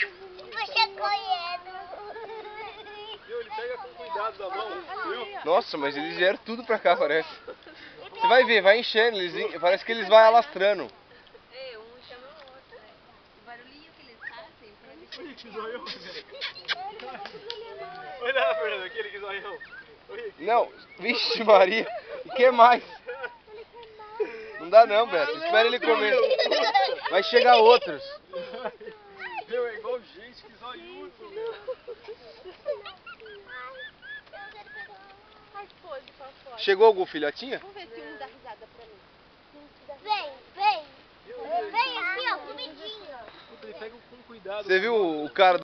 Puxa correndo. Ele pega com cuidado da mão, viu? Nossa, mas eles vieram tudo pra cá, parece. Você vai ver, vai enchendo, parece que eles vão alastrando. É, um chama o outro. O barulhinho que eles fazem pra ver Olha que zoião, velho. Olha lá, Fernando, aquele que zoião. Não, vixe Maria, e que mais? Não dá não, Beto, espera ele comer. Vai chegar outros. Meu, é igual gente que zoiudo, meu. Ai, pode, papai. Chegou algum filhotinho? Vamos ver se um dá risada pra mim. Vem, vem. Vem aqui, ó, comidinha. Ele pega com cuidado. Você viu o cara